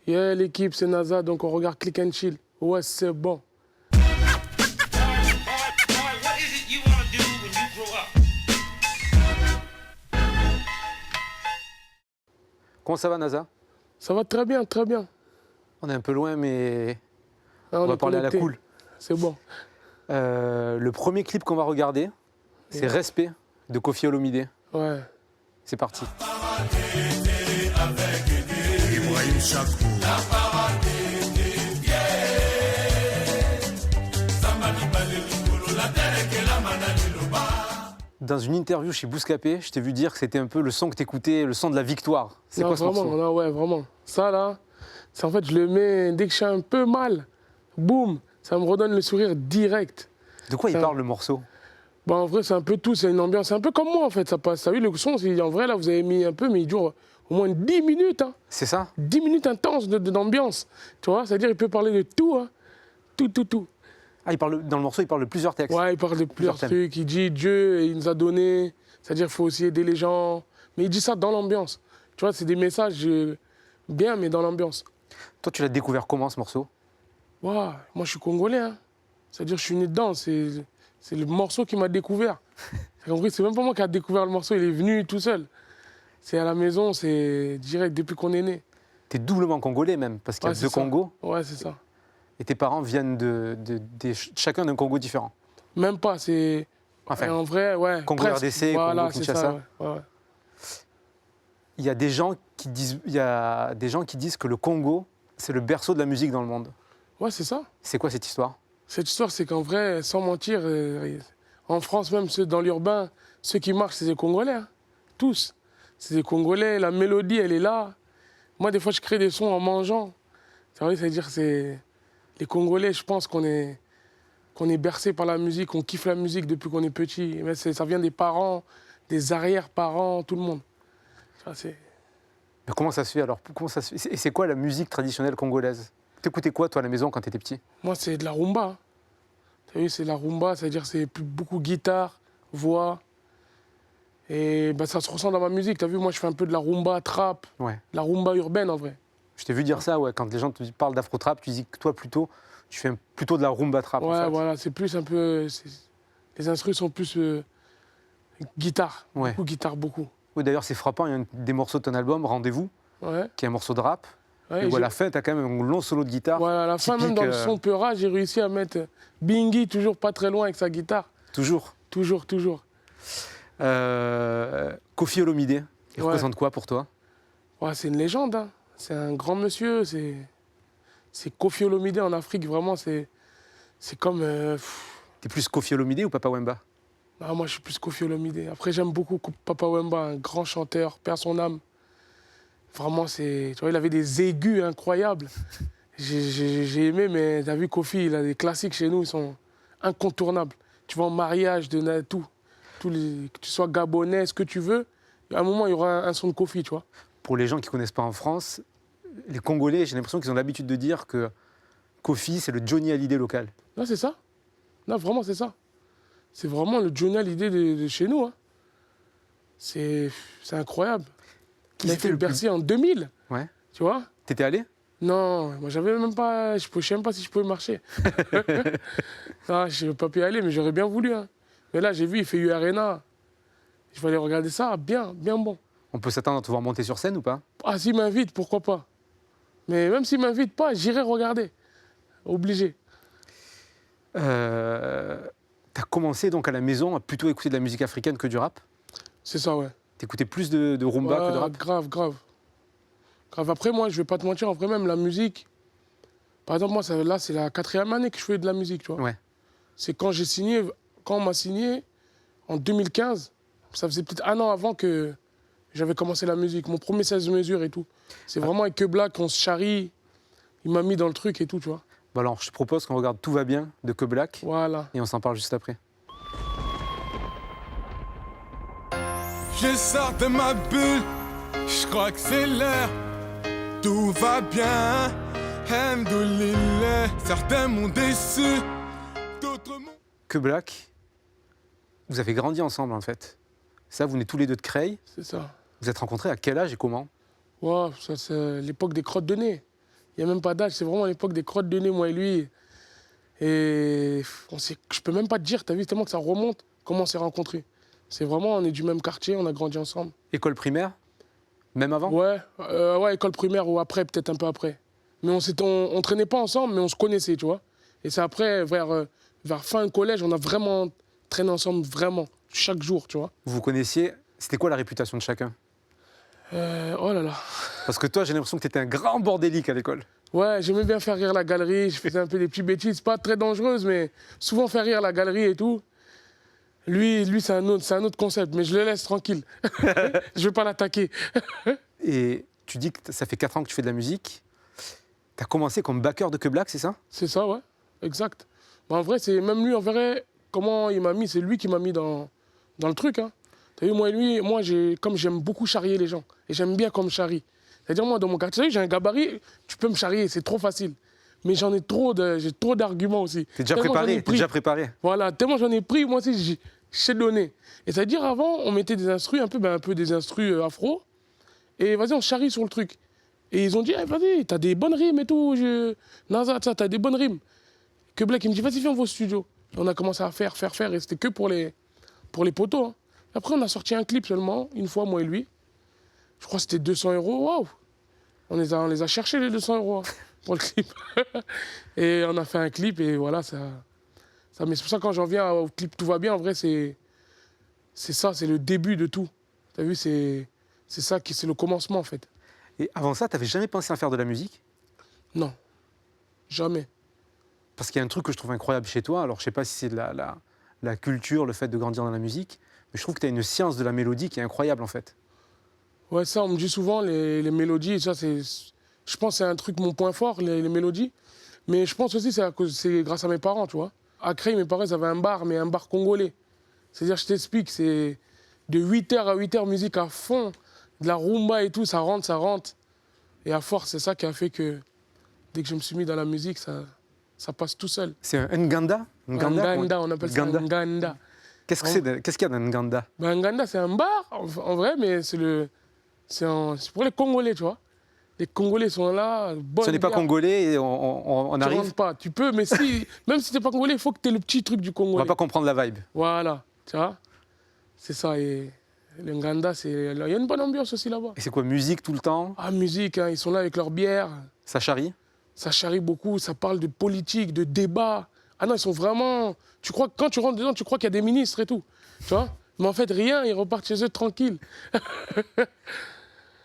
Yeah, l'équipe, c'est NASA, donc on regarde Click and Chill. Ouais, c'est bon. What is it you want to do when you grow up? Comment ça va, NASA? Ça va très bien, très bien. On est un peu loin, mais Ah, on va est parler à la connecté. cool. C'est bon. Le premier clip qu'on va regarder, c'est Yeah. Respect de Koffi Olomide. Ouais. C'est parti. Dans une interview chez Bouscapé, je t'ai vu dire que c'était un peu le son que t'écoutais, le son de la victoire. C'est Non, quoi ce vraiment, morceau? non, ouais, vraiment. Ça, là, c'est en fait, je le mets dès que je suis un peu mal. Boum, ça me redonne le sourire direct. De quoi il Ça- parle le morceau? Bah, en vrai, c'est un peu tout, c'est une ambiance. C'est un peu comme moi, en fait, ça passe. T'as vu, le son, en vrai, là, vous avez mis un peu, mais il dure au moins 10 minutes. Hein. C'est ça? 10 minutes intenses d'ambiance. Tu vois, c'est-à-dire il peut parler de tout. Hein. Tout. Ah, dans le morceau, il parle de plusieurs textes. Ouais, il parle de plusieurs thèmes. trucs. Il dit Dieu, il nous a donné. C'est-à-dire qu'il faut aussi aider les gens. Mais il dit ça dans l'ambiance. Tu vois, c'est des messages bien, mais dans l'ambiance. Toi, tu l'as découvert comment, ce morceau? Waouh, moi, je suis congolais. Hein. C'est-à-dire je suis né dedans. C'est le morceau qui m'a découvert. T'as compris? C'est même pas moi qui a découvert le morceau. Il est venu tout seul. C'est à la maison, c'est direct depuis qu'on est né. T'es doublement congolais même, parce qu'il y a Ouais, deux c'est ça. Congos, Ouais, c'est ça. et tes parents viennent chacun d'un Congo différent. Même pas, c'est... Enfin, en vrai, ouais. Congo presque. RDC, voilà, Congo c'est Kinshasa. ça, ouais. il y a des gens qui disent que le Congo, c'est le berceau de la musique dans le monde. Ouais, c'est ça. C'est quoi cette histoire? Cette histoire, c'est qu'en vrai, sans mentir, en France même, ceux dans l'urbain, ceux qui marchent, c'est des Congolais. Hein. Tous. C'est des Congolais, la mélodie, elle est là. Moi, des fois, je crée des sons en mangeant. C'est vrai, c'est-à-dire c'est... Les Congolais, je pense qu'on est bercé par la musique, on kiffe la musique depuis qu'on est petit. Mais ça vient des parents, des arrière-parents, tout le monde. Ça, c'est... Mais comment ça se fait alors? Et c'est quoi la musique traditionnelle congolaise? T'écoutais quoi, toi, à la maison, quand t'étais petit? Moi, c'est de la rumba. Hein. T'as vu, c'est de la rumba, c'est-à-dire c'est beaucoup guitare, voix. Et bah, ça se ressent dans ma musique. T'as vu, moi, je fais un peu de la rumba trap, Ouais. de la rumba urbaine, en vrai. Je t'ai vu dire ça, ouais. Quand les gens te parlent d'afro-trap, tu dis que toi, tu fais plutôt de la rumba trap, en Ouais, fait. voilà, c'est plus un peu... Les instruments sont plus guitare. Ouais. Beaucoup guitare, beaucoup. Oui, d'ailleurs, c'est frappant, il y a des morceaux de ton album, Rendez-vous, Ouais. qui est un morceau de rap. Ouais, Et à la fin, t'as quand même un long solo de guitare. Voilà, à la fin, même typique, dans le son Peura, j'ai réussi à mettre Bingy toujours pas très loin avec sa guitare. Toujours. Toujours. Koffi Olomide, il Ouais. représente quoi pour toi? Ouais, c'est une légende. Hein. C'est un grand monsieur. C'est Koffi Olomide en Afrique, vraiment. C'est comme... T'es plus Koffi Olomide ou Papa Wemba? Ah, moi, je suis plus Koffi Olomide. Après, j'aime beaucoup Papa Wemba, un grand chanteur, perd son âme. Vraiment, tu vois, il avait des aigus incroyables. J'ai aimé, mais t'as vu, Koffi, il a des classiques chez nous, ils sont incontournables. Tu vois, en mariage, tout. Que tu sois gabonais, ce que tu veux, à un moment, il y aura un son de Koffi, tu vois. Pour les gens qui ne connaissent pas en France, les Congolais, j'ai l'impression qu'ils ont l'habitude de dire que Koffi, c'est le Johnny Hallyday local. Non, c'est ça. Non, vraiment, c'est ça. C'est vraiment le Johnny Hallyday de chez nous. Hein. C'est incroyable. Il a C'était fait le Bercy en 2000, Ouais. tu vois. T'étais allé? Non, moi j'avais même pas, je ne sais même pas si je pouvais marcher. Non, je n'ai pas pu y aller, mais j'aurais bien voulu. Hein. Mais là, j'ai vu, il fait U-Arena. Je vais aller regarder ça, bien bon. On peut s'attendre à te voir monter sur scène ou pas? Ah, s'il m'invite, pourquoi pas. Mais même s'il m'invite pas, j'irai regarder. Obligé. T'as commencé donc à la maison à plutôt écouter de la musique africaine que du rap? C'est ça, ouais. T'écoutais plus de rumba que de Ouais, rap? grave. Après, moi, je vais pas te mentir, en vrai, même la musique. Par exemple, moi, là, c'est la 4e année que je fais de la musique, tu vois. Ouais. C'est quand on m'a signé, en 2015, ça faisait peut-être un an avant que j'avais commencé la musique. Mon premier 16 mesures et tout. C'est vraiment avec Que Black, on se charrie. Il m'a mis dans le truc et tout, tu vois. Bah alors, je te propose qu'on regarde Tout va bien de Que Black Voilà. et on s'en parle juste après. Je sors de ma bulle, je crois que c'est l'heure. Tout va bien, Hamdoulillah. Certains m'ont déçu, d'autres m'ont... Que Black, vous avez grandi ensemble en fait. Ça, vous venez tous les deux de Creil. C'est ça. Vous êtes rencontrés à quel âge et comment? Ouais, ça, c'est l'époque des crottes de nez. Il n'y a même pas d'âge, c'est vraiment à l'époque des crottes de nez, moi et lui. Et je peux même pas te dire, t'as vu, tellement que ça remonte, comment on s'est rencontrés. C'est vraiment, on est du même quartier, on a grandi ensemble. École primaire? Même avant? Ouais, école primaire ou après, peut-être un peu après. Mais on traînait pas ensemble, mais on se connaissait, tu vois. Et c'est après, vers fin collège, on a vraiment traîné ensemble, vraiment, chaque jour, tu vois. Vous vous connaissiez, c'était quoi la réputation de chacun? Oh là là. Parce que toi, j'ai l'impression que tu étais un grand bordélique à l'école. Ouais, j'aimais bien faire rire la galerie, je faisais un peu des petites bêtises, pas très dangereuses, mais souvent faire rire la galerie et tout. Lui c'est un autre concept, mais je le laisse tranquille. Je vais pas l'attaquer. Et tu dis que ça fait 4 ans que tu fais de la musique. Tu as commencé comme backer de Que Black, c'est ça? C'est ça, ouais, exact. Mais en vrai, c'est même lui, en vrai, comment il m'a mis, c'est lui qui m'a mis dans le truc. Hein. T'as vu, moi et lui, comme j'aime beaucoup charrier les gens, et j'aime bien comme charrie. C'est-à-dire, moi, dans mon quartier, j'ai un gabarit, tu peux me charrier, c'est trop facile. Mais j'ai trop d'arguments aussi. T'es déjà préparé. Voilà, tellement j'en ai pris, moi aussi, je sais donner. Et c'est-à-dire, avant, on mettait des instrus, un peu des instrus afro, et vas-y, on charrie sur le truc. Et ils ont dit, vas-y, t'as des bonnes rimes et tout, Naza, t'as des bonnes rimes. Que Black, il me dit, vas-y, viens au studio. Et on a commencé à faire, et c'était que pour les potos. Hein. Après, on a sorti un clip seulement, une fois, moi et lui. Je crois que c'était 200 €, waouh. On les a cherchés, les 200 € hein, pour le clip. Et on a fait un clip, et voilà, ça mais c'est pour ça que quand j'en viens au clip Tout va bien, en vrai, c'est ça, c'est le début de tout. T'as vu, c'est ça qui, c'est le commencement, en fait. Et avant ça, t'avais jamais pensé à faire de la musique? Non, jamais. Parce qu'il y a un truc que je trouve incroyable chez toi, alors je sais pas si c'est de la culture, le fait de grandir dans la musique, mais je trouve que tu as une science de la mélodie qui est incroyable en fait. Ouais, ça, on me dit souvent, les mélodies, ça, je pense que c'est un truc, mon point fort, les mélodies. Mais je pense aussi que c'est grâce à mes parents, tu vois. À Creil, mes parents, ils avaient un bar, mais un bar congolais. C'est-à-dire, je t'explique, c'est de 8h à 8h, musique à fond, de la rumba et tout, ça rentre. Et à force, c'est ça qui a fait que, dès que je me suis mis dans la musique, ça passe tout seul. C'est un nganda? Un nganda, on appelle ça un nganda. Qu'est-ce qu'il y a d'un nganda? Un nganda, c'est un bar, en vrai, mais c'est pour les Congolais, tu vois. Les Congolais sont là. Ce n'est pas congolais et on tu arrive. rentres pas, tu peux, mais même si t'es pas congolais, il faut que tu aies le petit truc du On Congolais. va pas comprendre la vibe. Voilà, tu vois. C'est ça. Et le Nganda, il y a une bonne ambiance aussi là-bas. Et c'est quoi, musique tout le temps? Ah, musique, hein, ils sont là avec leur bière. Ça charrie? Ça charrie beaucoup, ça parle de politique, de débat. Ah non, ils sont vraiment. Tu crois que quand tu rentres dedans, tu crois qu'il y a des ministres et tout. Tu vois. Mais en fait, rien, ils repartent chez eux tranquilles.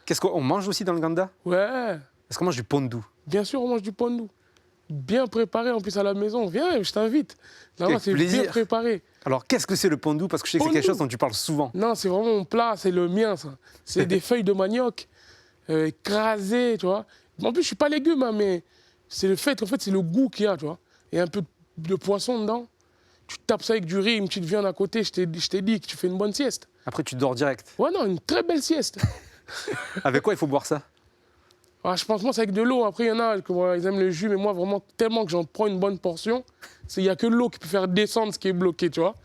Qu'est-ce qu'on mange aussi dans le nganda? Ouais. Est-ce qu'on mange du pondou? Bien sûr, on mange du pondou. Bien préparé en plus à la maison. Viens, je t'invite. Là-bas, c'est bien préparé. Alors, qu'est-ce que c'est le pondou? Parce que je sais que c'est quelque chose dont tu parles souvent. Non, c'est vraiment mon plat, c'est le mien, ça. C'est des feuilles de manioc écrasées, tu vois. En plus, je suis pas légume, hein, mais c'est le fait, en fait, c'est le goût qu'il y a, tu vois. Et un peu de poisson dedans. Tu tapes ça avec du riz, une petite viande à côté, je t'ai dit que tu fais une bonne sieste. Après, tu dors direct. Ouais, non, une très belle sieste. Avec quoi il faut boire ça? Ah, je pense que c'est avec de l'eau. Après, il y en a, ils aiment le jus, mais moi, vraiment, tellement que j'en prends une bonne portion, il n'y a que l'eau qui peut faire descendre ce qui est bloqué, tu vois.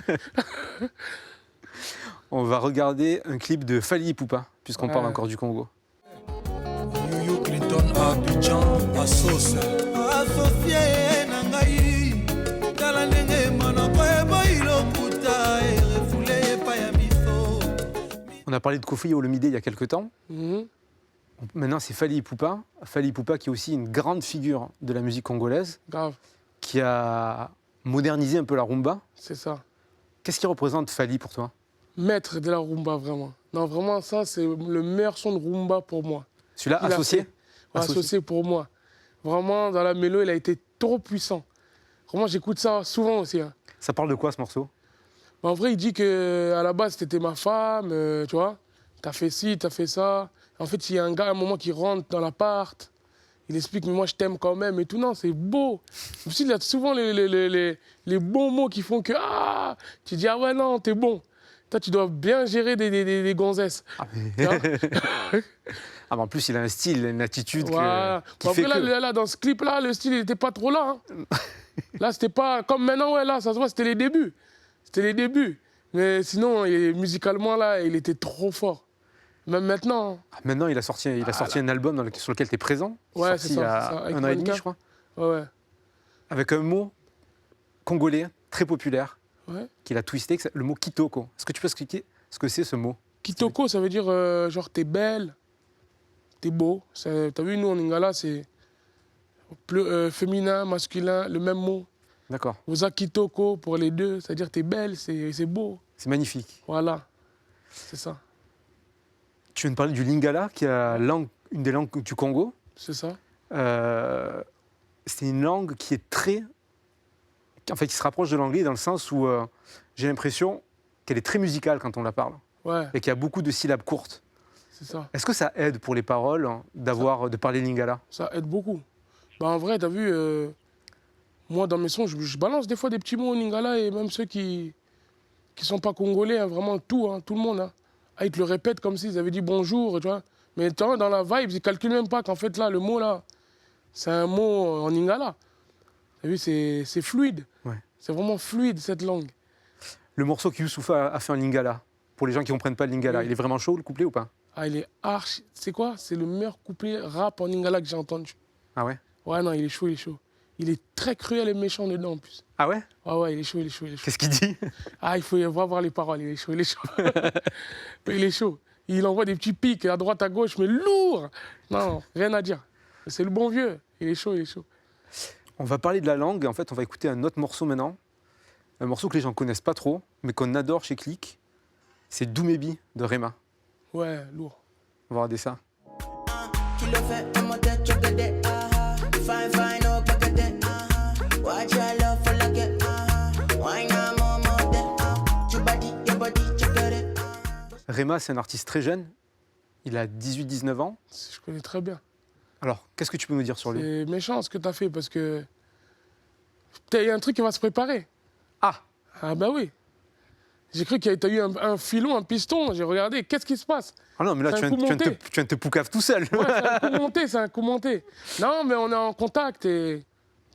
On va regarder un clip de Fally Ipupa, puisqu'on parle encore du Congo. New Clinton à Abidjan, à Sauce. Associé Nangaï, Talanenge Manoko et Boilokuta et refoulé Payamiso. On a parlé de Koffi Olomidé il y a quelques temps. Mhm. Maintenant, c'est Fally Ipupa. Fally Ipupa qui est aussi une grande figure de la musique congolaise, Grave, qui a modernisé un peu la rumba. c'est ça. Qu'est-ce qui représente Fally pour toi? Maître de la rumba, vraiment. Non, vraiment, ça, c'est le meilleur son de rumba pour moi. Celui-là, Il a associé? fait- Ouais, associé pour moi. Vraiment, dans la mélo, il a été trop puissant. Vraiment, j'écoute ça souvent aussi. Hein. Ça parle de quoi, ce morceau? Mais en vrai, il dit qu'à la base, t'étais ma femme, tu vois. T'as fait ci, t'as fait ça. En fait, il y a un gars, à un moment, qui rentre dans l'appart. Il explique, mais moi, je t'aime quand même et tout. Non, c'est beau. Aussi, il y a souvent les bons mots qui font que, ah, tu dis, ah ouais, non, t'es bon. Toi, tu dois bien gérer des gonzesses. Ah, mais... Tu vois. Ah, mais en plus, il a un style, une attitude Voilà. qui Bon, fait après, que... là, dans ce clip-là, le style, il n'était pas trop là. Hein. Là, c'était pas comme maintenant, ouais, là, ça se voit, c'était les débuts. C'était les débuts. Mais sinon, musicalement, là, il était trop fort. Même maintenant. Ah, maintenant, il a sorti un album sur lequel tu es présent. Ouais, sorti c'est il y ça, a c'est ça, avec un an et demi, Monica. je crois. Ouais, ouais. Avec un mot congolais très populaire Ouais. qu'il a twisté, le mot kitoko. Est-ce que tu peux expliquer ce que c'est ce mot? Kitoko, ça veut dire genre t'es belle, t'es beau. T'as vu, nous en Lingala, c'est féminin, masculin, le même mot. D'accord. Oza kitoko pour les deux, c'est-à-dire t'es belle, c'est beau. C'est magnifique. Voilà, c'est ça, Tu viens de parler du lingala, qui est une des langues du Congo. c'est ça. C'est une langue qui est qui se rapproche de l'anglais dans le sens où j'ai l'impression qu'elle est très musicale quand on la parle Ouais, et qu'il y a beaucoup de syllabes courtes. c'est ça. Est-ce que ça aide pour les paroles hein, de parler lingala? Ça aide beaucoup. Bah, en vrai, t'as vu, moi dans mes sons, je balance des fois des petits mots en Lingala et même ceux qui sont pas congolais, hein, vraiment tout le monde. Hein. Ah, ils te le répètent comme s'ils avaient dit bonjour, tu vois. Mais tu vois, dans la vibe, ils calculent même pas qu'en fait là, le mot là, c'est un mot en Lingala. T'as vu, c'est fluide. Ouais. C'est vraiment fluide cette langue. Le morceau que Youssoupha a fait en lingala, pour les gens qui ne comprennent pas le lingala, Oui. il est vraiment chaud le couplet ou pas? Ah, il est archi. C'est quoi? C'est le meilleur couplet rap en Lingala que j'ai entendu. Ah ouais? Ouais, non, il est chaud, il est chaud. Il est très cruel et méchant dedans en plus. Ah ouais? Ah ouais, il est chaud, il est chaud, il est chaud. Qu'est-ce qu'il dit? Ah, il faut voir les paroles, il est chaud, il est chaud. Il est chaud. Il envoie des petits pics à droite, à gauche, mais lourd. Non, rien à dire. C'est le bon vieux. Il est chaud, il est chaud. On va parler de la langue, en fait on va écouter un autre morceau maintenant. Un morceau que les gens connaissent pas trop, mais qu'on adore chez Click. C'est Doumébi de Rema. Ouais, lourd. On va regarder ça. Kilo fait un modèle, tu connais, fine, fine, oh, pacate, watch your love for like it, why not more modèle, your body, tu connais. Rema, c'est un artiste très jeune. Il a 18-19 ans. Je connais très bien. Alors, qu'est-ce que tu peux nous dire sur lui? C'est méchant ce que tu as fait parce que. Il y a un truc qui va se préparer. Ah! Ah, bah oui. J'ai cru que tu as eu un filon, un piston. J'ai regardé, qu'est-ce qui se passe? Ah non, mais là, C'est tu un viens, coup tu viens de monté. te, tu viens de te poucave tout seul. Ouais, c'est un coup monté, c'est un coup monté. Non, mais on est en contact et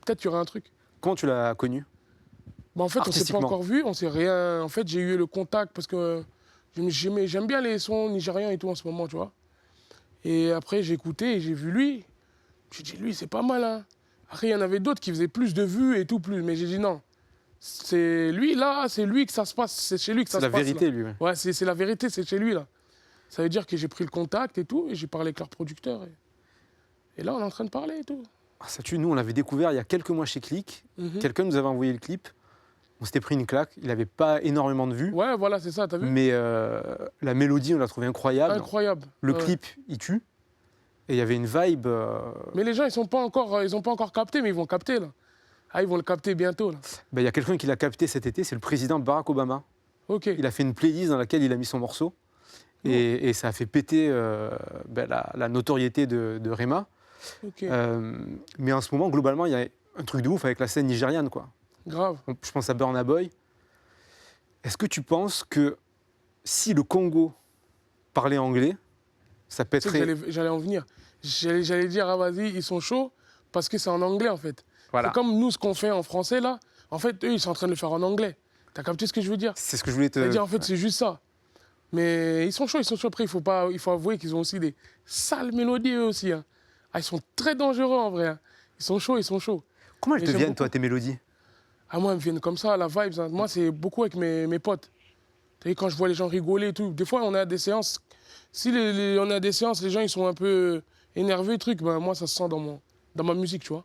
peut-être qu'il y aura un truc. Comment tu l'as connu? Bah, en fait, on s'est pas Artistiquement. encore vu, on s'est rien. En fait, j'ai eu le contact parce que j'aime bien les sons nigérians et tout en ce moment, tu vois. Et après, j'ai écouté et j'ai vu lui. J'ai dit, lui, c'est pas mal, hein. Après, il y en avait d'autres qui faisaient plus de vues et tout, plus. Mais j'ai dit, non. C'est lui, là, c'est lui que ça se passe. C'est chez lui que ça C'est se la passe. vérité, là. lui. Ouais. Ouais, c'est la vérité, c'est chez lui, là. Ça veut dire que j'ai pris le contact et tout, et j'ai parlé avec leur producteur. Et là, on est en train de parler et tout. Ah, ça tue, nous, on l'avait découvert il y a quelques mois chez Click. Mhm. Quelqu'un nous avait envoyé le clip. On s'était pris une claque. Il n'avait pas énormément de vues. Ouais, voilà, c'est ça, t'as vu? Mais la mélodie, on l'a trouvé incroyable. Incroyable. Le Ouais. clip, il tue. Et il y avait une vibe. Mais les gens, ils ont pas encore capté, mais ils vont capter, là. Ah, ils vont le capter bientôt, là. Il y a quelqu'un qui l'a capté cet été, c'est le président Barack Obama. Ok. Il a fait une playlist dans laquelle il a mis son morceau. Et ça a fait péter la notoriété de Rema. Ok. Mais en ce moment, globalement, il y a un truc de ouf avec la scène nigériane, quoi. Grave. Je pense à Burna Boy. Est-ce que tu penses que si le Congo parlait anglais, ça Tu sais que pèterait? j'allais en venir. J'allais dire, ah vas-y, ils sont chauds parce que c'est en anglais en fait. Voilà. C'est comme nous, ce qu'on fait en français là. En fait, eux, ils sont en train de le faire en anglais. T'as capté ce que je veux dire? C'est ce que je voulais te... C'est-à-dire, en fait, c'est juste ça. Mais ils sont chauds, ils sont chauds. Après, il faut avouer qu'ils ont aussi des sales mélodies eux aussi. Hein. Ah, ils sont très dangereux en vrai. Hein. Ils sont chauds, ils sont chauds. Comment elles Mais te j'aime viennent, beaucoup. toi, tes mélodies? Ah, moi, elles me viennent comme ça, la vibe. Hein. Moi, c'est beaucoup avec mes potes. Tu sais, quand je vois les gens rigoler et tout. Des fois, on a des séances. Si on a des séances, les gens, ils sont un peu énervés, truc. Ben, moi, ça se sent dans ma musique, tu vois.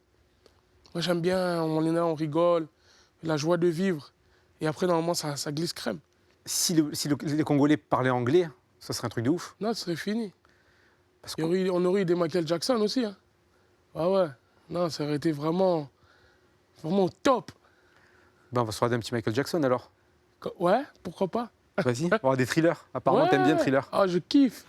Moi, j'aime bien, on est là, on rigole, la joie de vivre. Et après, normalement, ça glisse crème. Si les Congolais parlaient anglais, ça serait un truc de ouf. Non, ce serait fini. Parce On aurait eu des Michael Jackson aussi. Hein. Ah ouais. Non, ça aurait été vraiment au top. Ben, on va se regarder un petit Michael Jackson alors. Ouais, pourquoi pas. Vas-y, on va voir des thrillers. Apparemment, Ouais. t'aimes bien le thriller. Ah, je kiffe.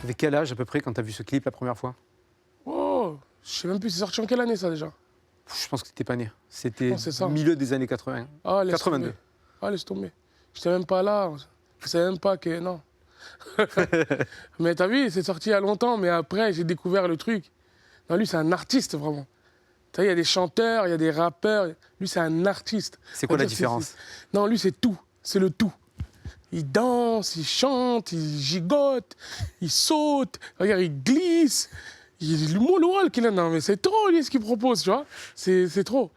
Avec quel âge à peu près quand t'as vu ce clip la première fois? Oh, je sais même plus, c'est sorti en quelle année ça déjà? Je pense que t'étais pas né. C'était pense que c'est ça. milieu des années 80. Ah, laisse 82. tomber. Ah, laisse tomber. J'étais même pas là. Je savais même pas que. Non. Mais t'as vu, c'est sorti il y a longtemps, mais après, j'ai découvert le truc. Non, lui, c'est un artiste, vraiment. Tu vois, il y a des chanteurs, il y a des rappeurs. Lui, c'est un artiste. C'est quoi la C'est-à-dire, différence? Non, lui, c'est tout. C'est le tout. Il danse, il chante, il gigote, il saute, regarde, il glisse. Le moonwalk qu'il a. Non, mais c'est trop, lui, ce qu'il propose, tu vois. C'est trop.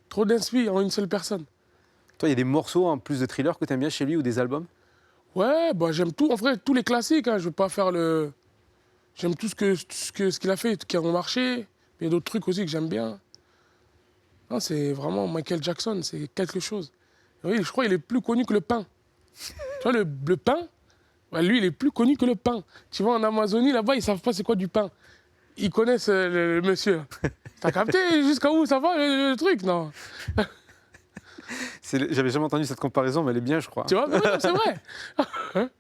Trop d'inspi en une seule personne. Toi, il y a des morceaux en plus de Thriller que tu aimes bien chez lui ou des albums? Ouais, bah, j'aime tout. En vrai, tous les classiques. Hein. Je veux pas faire le. J'aime tout ce qu'il a fait, qui a marché. Il y a d'autres trucs aussi que j'aime bien. Non, c'est vraiment Michael Jackson, c'est quelque chose. Oui, je crois qu'il est plus connu que le pain. Tu vois, le pain, ouais, lui, il est plus connu que le pain. Tu vois, en Amazonie, là-bas, ils savent pas c'est quoi du pain. Ils connaissent le monsieur. T'as capté jusqu'à où ça va, le truc, non? J'avais jamais entendu cette comparaison, mais elle est bien, je crois. Tu vois, mais non, c'est vrai.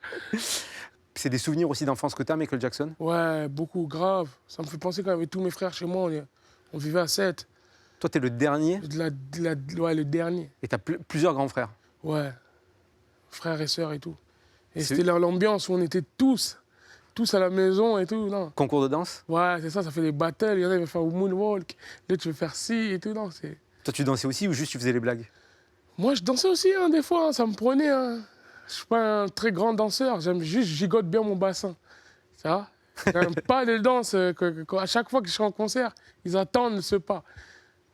C'est des souvenirs aussi d'enfance que tu as, Michael Jackson? Ouais, beaucoup, grave. Ça me fait penser quand avec tous mes frères chez moi, on vivait à 7. Toi, tu es le dernier Ouais, le dernier. et tu as plusieurs grands frères. Ouais, frères et sœurs et tout. Et C'est- c'était l'ambiance où on était tous à la maison et tout. Non. Concours de danse? Ouais, c'est ça fait des battles. Il y en a qui veulent faire au moonwalk, l'autre tu veux faire ci et tout. Non, c'est... Toi, tu dansais aussi ou juste tu faisais les blagues? Moi, je dansais aussi, hein, des fois, hein, ça me prenait. Hein. Je suis pas un très grand danseur, j'aime juste gigote bien mon bassin. Ça j'aime pas les danses. À chaque fois que je suis en concert, ils attendent ce pas.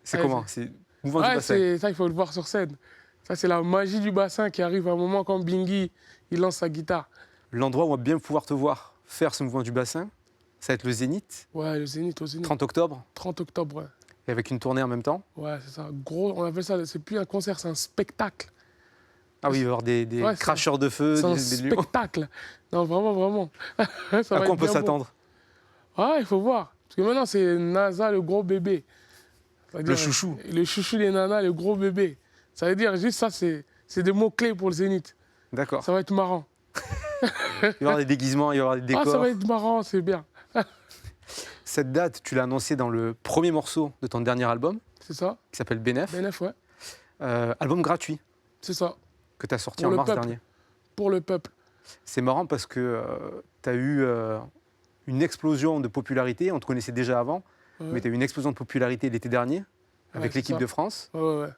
C'est Ouais, comment? C'est mouvement du Ouais, bassin. c'est ça, il faut le voir sur scène. Ça, c'est la magie du bassin qui arrive à un moment quand Bingy, il lance sa guitare. L'endroit où on va bien pouvoir te voir faire ce mouvement du bassin, ça va être le Zénith, Ouais, le Zénith au Zénith. 30 octobre, 30 octobre, ouais. et avec une tournée en même temps. Ouais, c'est ça. Gros, on appelle ça, c'est plus un concert, c'est un spectacle. Ah oui, il va y avoir des Ouais, c'est- cracheurs de feu, C'est un des lions. spectacle. Non, vraiment, vraiment. Ça À va quoi on être peut bien s'attendre? beau. Ouais, il faut voir. Parce que maintenant, c'est NASA, le gros bébé. C'est-à-dire, Le chouchou. Le chouchou des nanas, le gros bébé. Ça veut dire, juste ça, c'est des mots-clés pour le Zénith. D'accord. Ça va être marrant. Il va y avoir des déguisements, il va y avoir des Ah, décors. ça va être marrant, c'est bien. Cette date, tu l'as annoncée dans le premier morceau de ton dernier album, C'est ça. qui s'appelle BNF. BNF, ouais. Album gratuit C'est ça. que tu as sorti Pour en le mars peuple. dernier. Pour le peuple. C'est marrant parce que tu as eu une explosion de popularité. On te connaissait déjà avant, Ouais. mais tu as eu une explosion de popularité l'été dernier avec c'est l'équipe ça. de France. Ouais, ouais, ouais.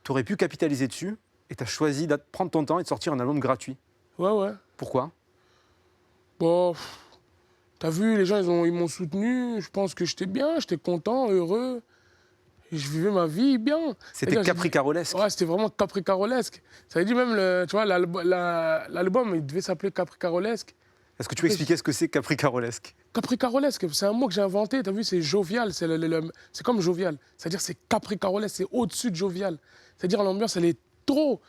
Tu aurais pu capitaliser dessus et tu as choisi de prendre ton temps et de sortir un album gratuit. Ouais, ouais. Pourquoi? Bon, t'as vu, les gens, ils m'ont soutenu. Je pense que j'étais bien, j'étais content, heureux. Et je vivais ma vie bien. C'était C'est-à-dire, capricarolesque. Ouais, c'était vraiment capricarolesque. Ça veut dire même, tu vois, l'album, il devait s'appeler capricarolesque. Est-ce que tu peux expliquer ce que c'est capricarolesque? Capricarolesque, c'est un mot que j'ai inventé. T'as vu, c'est jovial. C'est comme jovial. C'est-à-dire, c'est capricarolesque, c'est au-dessus de jovial. C'est-à-dire, l'ambiance, elle est trop.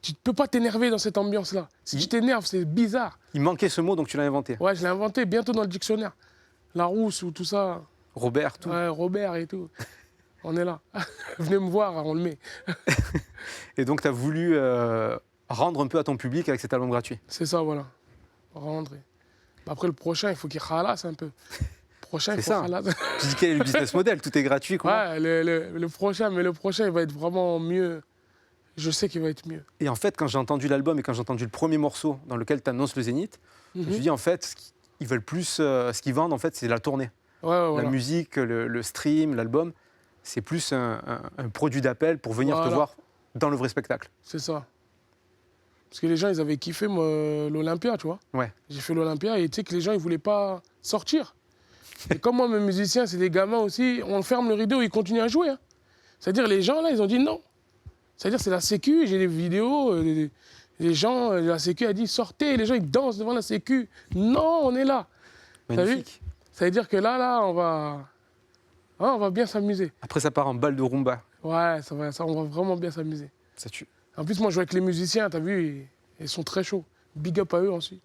Tu ne peux pas t'énerver dans cette ambiance-là. Si tu t'énerves, c'est bizarre. Il manquait ce mot, donc tu l'as inventé. Ouais, je l'ai inventé bientôt dans le dictionnaire. La rousse ou tout ça. Robert, tout. Ouais, Robert et tout. On est là. Venez me voir, on le met. Et donc, tu as voulu rendre un peu à ton public avec cet album gratuit. C'est ça, voilà. Rendre. Après, le prochain, il faut qu'il khalasse un peu. Le prochain, il C'est faut ça. khalasse. Tu dis quel est le business model? Tout est gratuit, quoi. Ouais, le prochain, mais le prochain, il va être vraiment mieux. Je sais qu'il va être mieux. Et en fait, quand j'ai entendu l'album et quand j'ai entendu le premier morceau dans lequel tu annonces le Zénith, je me suis dit, en fait, ils veulent plus, ce qu'ils vendent, en fait, c'est la tournée. Ouais, ouais, voilà. La musique, le stream, l'album, c'est plus un produit d'appel pour venir te Voilà. voir dans le vrai spectacle. C'est ça. Parce que les gens, ils avaient kiffé moi, l'Olympia, tu vois. Ouais. J'ai fait l'Olympia et tu sais que les gens, ils voulaient pas sortir. Et comme moi, mes musiciens, c'est des gamins aussi, on ferme le rideau, ils continuent à jouer. Hein. C'est-à-dire, les gens, là, ils ont dit non. C'est-à-dire, c'est la Sécu, j'ai des vidéos, les gens, la Sécu a dit sortez, les gens, ils dansent devant la Sécu. Non, on est là. T'as vu? Magnifique. Ça veut dire que là, on va bien s'amuser. Après, ça part en balle de rumba. Ouais, on va vraiment bien s'amuser. Ça tue. En plus, moi, je joue avec les musiciens, t'as vu, ils sont très chauds. Big up à eux aussi.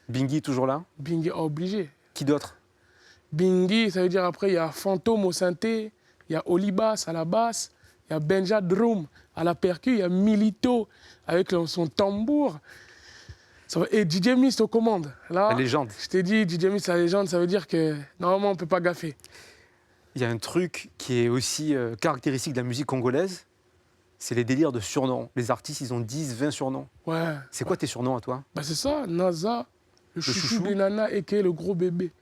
Bingy, toujours là. Bingy, obligé. Qui d'autre? Bingy, ça veut dire après, il y a Fantôme au synthé, il y a Olibas à la basse, il y a Benja Drum à la percu, il y a Milito avec son tambour. Et DJ Mist aux commandes. Là, La légende. je t'ai dit, DJ Mist, la légende, ça veut dire que normalement, on ne peut pas gaffer. Il y a un truc qui est aussi caractéristique de la musique congolaise, c'est les délires de surnoms. Les artistes, ils ont 10, 20 surnoms. Ouais. C'est quoi tes surnoms à toi? Bah, c'est ça, NASA, le chouchou chouchou. des nanas et qui est le gros bébé.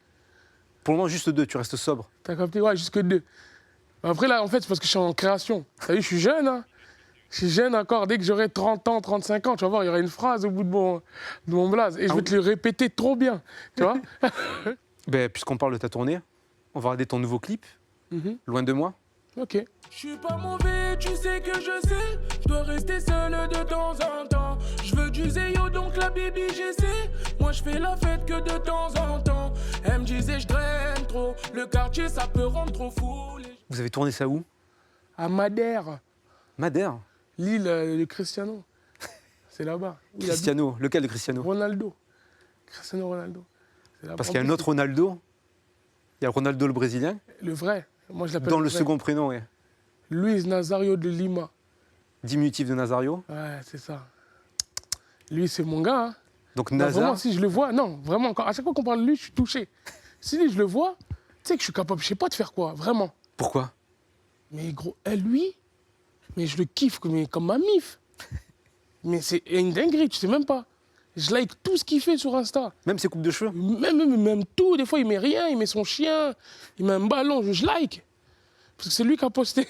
Pour le moment, juste 2, tu restes sobre. T'as capté? Ouais, jusque 2. Après, là, en fait, c'est parce que je suis en création. T'as vu, je suis jeune, hein. Je suis jeune encore. Dès que j'aurai 30 ans, 35 ans, tu vas voir, il y aura une phrase au bout de mon blaze. Et je vais te le répéter trop bien, tu vois. Ben, puisqu'on parle de ta tournée, on va regarder ton nouveau clip, Mhm. Loin de moi. Ok. Je suis pas mauvais, tu sais que je sais. Je dois rester seul de temps en temps. Je veux du zéyo, donc la baby, j'essaie. Moi, je fais la fête que de temps en temps. Elle me disait, je draine trop. Le quartier, ça peut rendre trop fou. Vous avez tourné ça où? À Madère, Madère. l'île de Cristiano. C'est là-bas. Il habite. Cristiano. Lequel de Cristiano? Ronaldo. Cristiano Ronaldo. C'est là-bas. Parce En qu'il y a un plus, autre Ronaldo. Il y a Ronaldo le Brésilien, le vrai. Moi, je l'appelle dans le vrai. second prénom, ouais. Luis Nazario de Lima. Diminutif de Nazario. Ouais, c'est ça. Lui, c'est mon gars. Hein. Donc Non, vraiment, Nazar. si je le vois, non, vraiment, à chaque fois qu'on parle de lui, je suis touché. Si je le vois, tu sais que je suis capable, je sais pas de faire quoi, vraiment. Pourquoi? Mais gros, lui, mais je le kiffe comme ma mif. Mais c'est une dinguerie, tu sais même pas. Je like tout ce qu'il fait sur Insta. Même ses coupes de cheveux. Même tout, des fois il met rien, il met son chien, il met un ballon, je like. Parce que c'est lui qui a posté.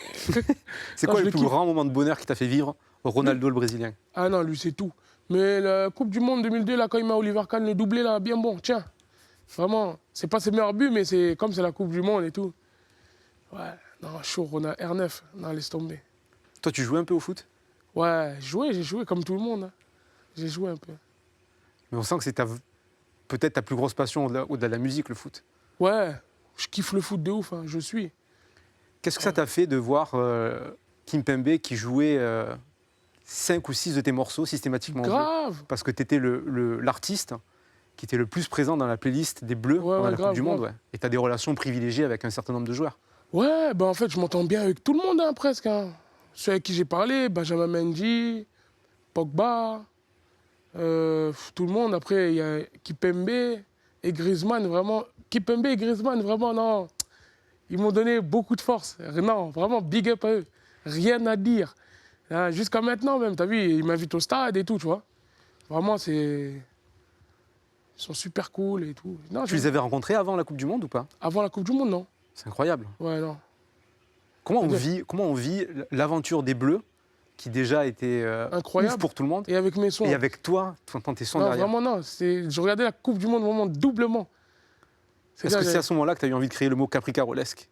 C'est Non, quoi je le le plus kiffe. grand moment de bonheur qui t'a fait vivre Ronaldo le Brésilien? Ah non, lui c'est tout. Mais la Coupe du Monde 2002, là, quand il met Oliver Kahn le doublé, là, bien bon, tiens. Vraiment, c'est pas ses meilleurs buts, mais c'est comme c'est la Coupe du Monde et tout. Ouais, non, chaud, R9, non, laisse tomber. Toi, tu jouais un peu au foot? Ouais, j'ai joué comme tout le monde. Hein. J'ai joué un peu. Mais on sent que c'est peut-être ta plus grosse passion au-delà de la musique, le foot. Ouais, je kiffe le foot de ouf, hein, je suis. Qu'est-ce que ça t'a fait de voir Kimpembe qui jouait 5 ou 6 de tes morceaux systématiquement en bleu? Grave. Parce que tu étais l'artiste qui était le plus présent dans la playlist des Bleus Ouais, pendant ouais, la grave, Coupe du Monde. grave. Ouais. Et tu as des relations privilégiées avec un certain nombre de joueurs. Ouais, ben en fait, je m'entends bien avec tout le monde, hein, presque. Hein. Ceux avec qui j'ai parlé, Benjamin Mendy, Pogba, tout le monde. Après, il y a Kimpembe et Griezmann, vraiment. Kimpembe et Griezmann, vraiment, non. Ils m'ont donné beaucoup de force. Non, vraiment, big up à eux. Rien à dire. Hein, jusqu'à maintenant, même, t'as vu, ils m'invitent au stade et tout, tu vois. Vraiment, c'est. Ils sont super cool et tout. Non, Tu les avais rencontrés avant la Coupe du Monde ou pas? Avant la Coupe du Monde, non. C'est incroyable. Ouais, non. Comment on vit l'aventure des Bleus qui déjà était Incroyable. ouf pour tout le monde Et avec mes sons. et avec toi, tu entends tes sons Non, derrière. vraiment, non. Je regardais la Coupe du Monde vraiment doublement. Est-ce que c'est à ce moment-là que tu as eu envie de créer le mot capricarolesque?